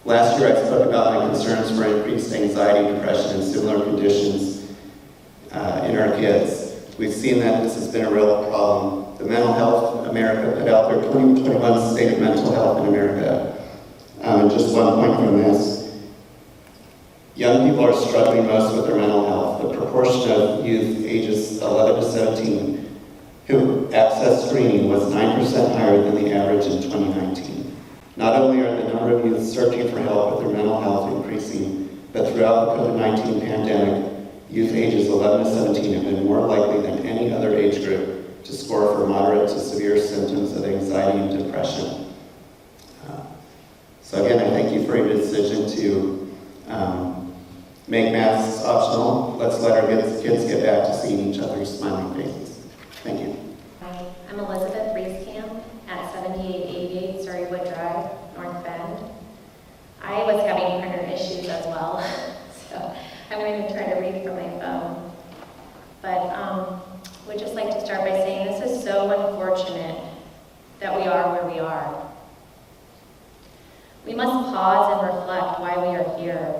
Last year I spoke about my concerns for increased anxiety, depression, and similar conditions in our kids. We've seen that this has been a real problem. The Mental Health America put out their 2021 State of Mental Health in America. Just one point from this. Young people are struggling most with their mental health. The proportion of youth ages 11 to 17 who accessed screening was 9% higher than the average in 2019. Not only are the number of youth searching for help with their mental health increasing, but throughout the COVID-19 pandemic, youth ages 11 to 17 have been more likely than any other age group to score for moderate to severe symptoms of anxiety and depression. So again, I thank you for your decision to make masks optional. Let's let our kids get back to seeing each other's smiling faces. Thank you. Hi, I'm Elizabeth Reeskamp at 7888 Surreywood Drive, North Bend. I was having printer issues as well, so I'm going to try to read from my phone. But would just like to start by saying this is so unfortunate that we are where we are. We must pause and reflect why we are here.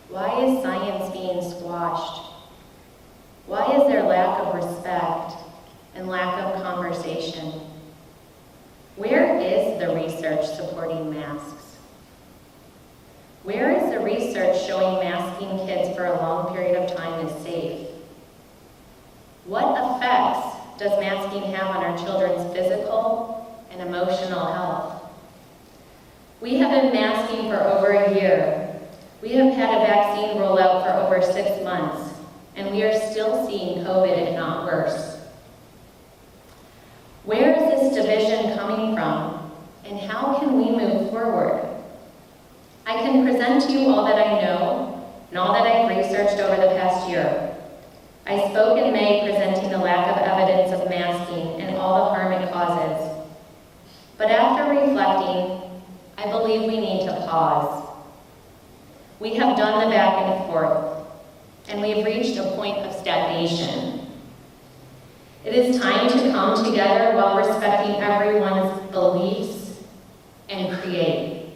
Why is science being squashed? Why is there lack of respect and lack of conversation? Where is the research supporting masks? Where is the research showing masking kids for a long period of time is safe? What effects does masking have on our children's physical and emotional health? We have been masking for over a year. We have had a vaccine rollout for over 6 months, and we are still seeing COVID and not worse. Where is this division coming from, and how can we move forward? I can present to you all that I know and all that I've researched over the past year. I spoke in May presenting the lack of evidence of masking and all the harm it causes. But after reflecting, I believe we need to pause. We have done the back and forth, and we've reached a point of stagnation. It is time to come together while respecting everyone's beliefs and create.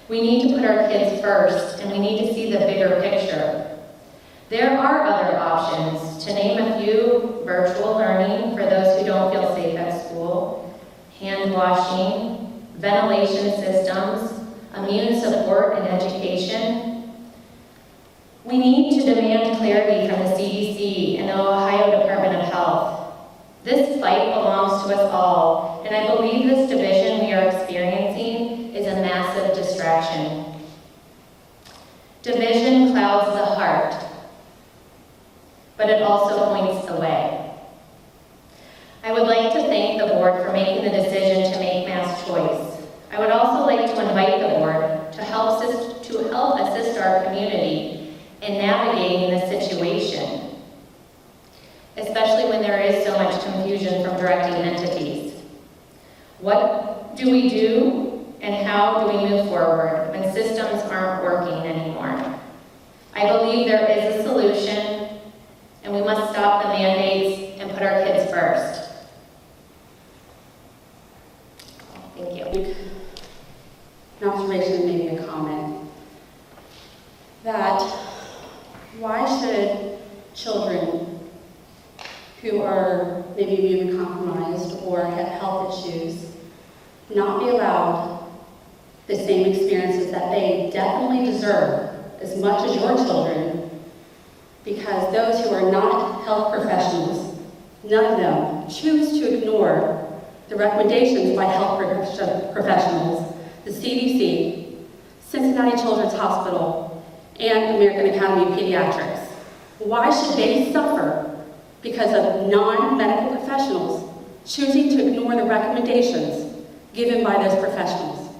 We need to put our kids first, and we need to see the bigger picture. There are other options. To name a few: virtual learning for those who don't feel safe at school, hand washing, ventilation systems, immune support and education. We need to demand clarity from the CDC and the Ohio Department of Health. This fight belongs to us all, and I believe this division we are experiencing is a massive distraction. Division clouds the heart, but it also points the way. I would like to thank the board for making the decision to make mass choice. I would also like to invite the board to help assist our community in navigating the situation, especially when there is so much confusion from directing entities. What do we do and how do we move forward when systems aren't working anymore? I believe there is a solution, and we must stop the mandates and put our kids first. Thank you. An observation, maybe a comment, that why should children who are maybe immunocompromised or have health issues not be allowed the same experiences that they definitely deserve as much as your children, because those who are not health professionals, none of them choose to ignore the recommendations by health professionals, the CDC, Cincinnati Children's Hospital, and American Academy of Pediatrics. Why should they suffer because of non-medical professionals choosing to ignore the recommendations given by those professionals?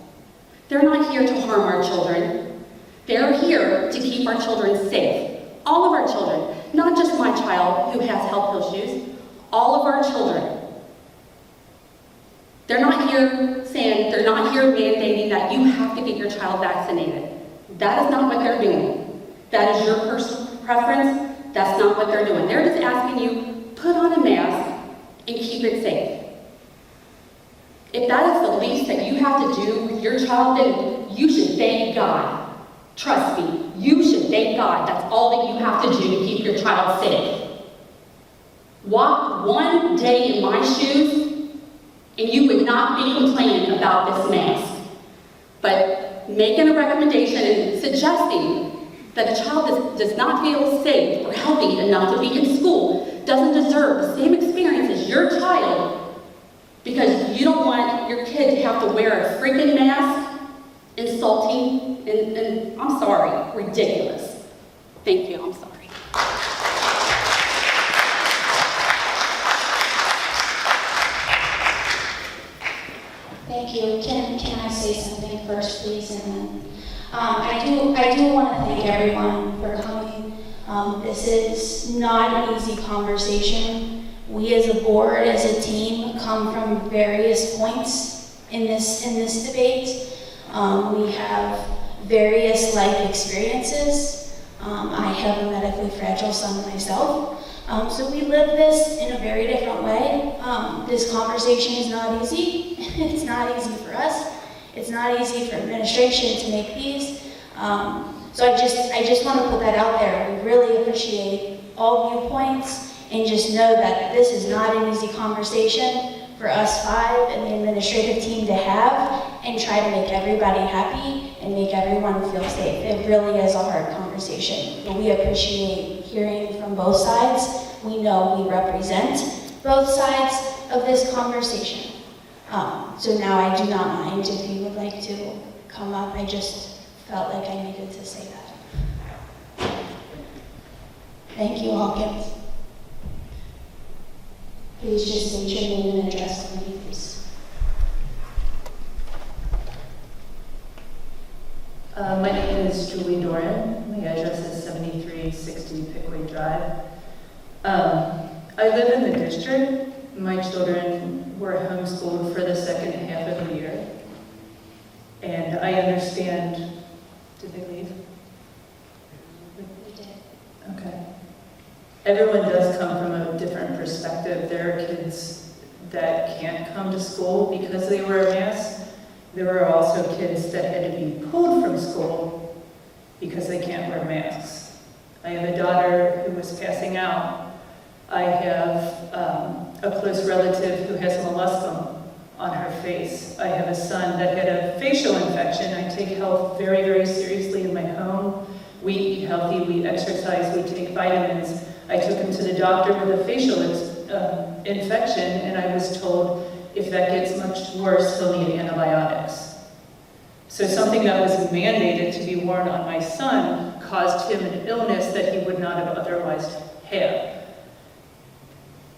They're not here to harm our children. They're here to keep our children safe. All of our children, not just my child who has health issues, all of our children. They're not here mandating that you have to get your child vaccinated. That is not what they're doing. That is your personal preference. That's not what they're doing. They're just asking you, put on a mask and keep it safe. If that is the least that you have to do with your child, then you should thank God. Trust me, you should thank God. That's all that you have to do to keep your child safe. Walk one day in my shoes, and you would not be complaining about this mask. But making a recommendation and suggesting that a child does not feel safe or healthy enough to be in school doesn't deserve the same experience as your child, because you don't want your kid to have to wear a freaking mask, insulting, and I'm sorry, ridiculous. Thank you, I'm sorry. Thank you. Can I say something first, please? And then I do want to thank everyone for coming. This is not an easy conversation. We as a board, as a team, come from various points in this debate. We have various life experiences. I have a medically fragile son myself. So we live this in a very different way. This conversation is not easy. It's not easy for us. It's not easy for administration to make these. So I just want to put that out there. We really appreciate all viewpoints, and just know that this is not an easy conversation for us five and the administrative team to have and try to make everybody happy and make everyone feel safe. It really is a hard conversation, but we appreciate hearing from both sides. We know we represent both sides of this conversation. So now I do not mind if you would like to come up. I just felt like I needed to say that. Thank you, Hawkins. Please just state your name and address for me, please. My name is Julie Doran. My address is 7360 Pickaway Drive. I live in the district. My children were homeschooled for the second half of the year. And I understand, did they leave? We did. Okay. everyone does come from a different perspective. There are kids that can't come to school because they wear a mask. There are also kids that had to be pulled from school because they can't wear masks. I have a daughter who was passing out. I have a close relative who has molluscum on her face. I have a son that had a facial infection. I take health very, very seriously in my home. We eat healthy, we exercise, we take vitamins. I took him to the doctor with a facial infection, and I was told if that gets much worse, he'll need antibiotics. So something that was mandated to be worn on my son caused him an illness that he would not have otherwise had.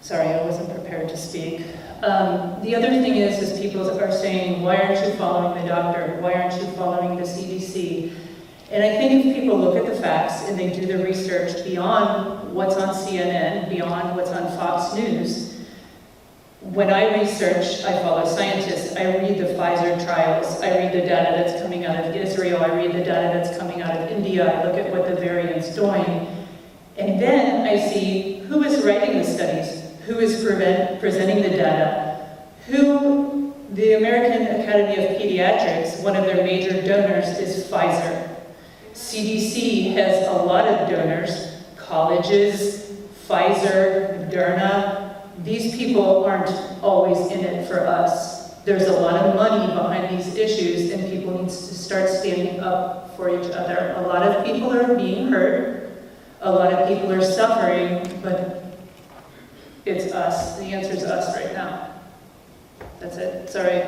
Sorry, I wasn't prepared to speak. The other thing is people are saying, why aren't you following the doctor? Why aren't you following the CDC? And I think if people look at the facts and they do the research beyond what's on CNN, beyond what's on Fox News, when I research, I follow scientists. I read the Pfizer trials. I read the data that's coming out of Israel. I read the data that's coming out of India. I look at what the variant's doing. And then I see who is writing the studies, who is presenting the data, who, the American Academy of Pediatrics, one of their major donors is Pfizer. CDC has a lot of donors, colleges, Pfizer, Moderna. These people aren't always in it for us. There's a lot of money behind these issues, and people need to start standing up for each other. A lot of people are being hurt. A lot of people are suffering, but it's us. The answer is us right now. That's it. Sorry.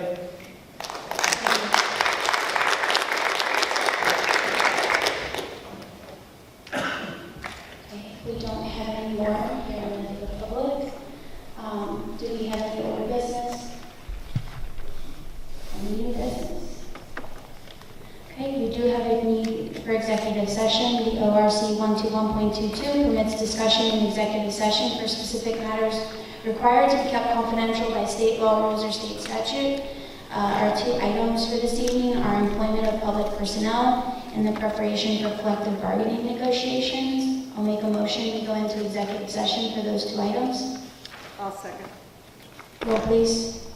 We don't have any more here in the public. Do we have any old business? Any new business? Okay, we do have a need for executive session. The ORC 121.22 permits discussion in executive session for specific matters required to be kept confidential by state law, rules, or state statute. Our two items for this evening are employment of public personnel and the preparation for collective bargaining negotiations. I'll make a motion to go into executive session for those two items. I'll second. Roll, please.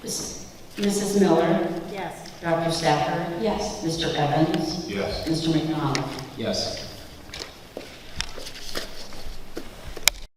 Mrs. Miller, Yes. Dr. Stafford, Yes. Mr. Evans, Yes. Mr. McDonald. Yes.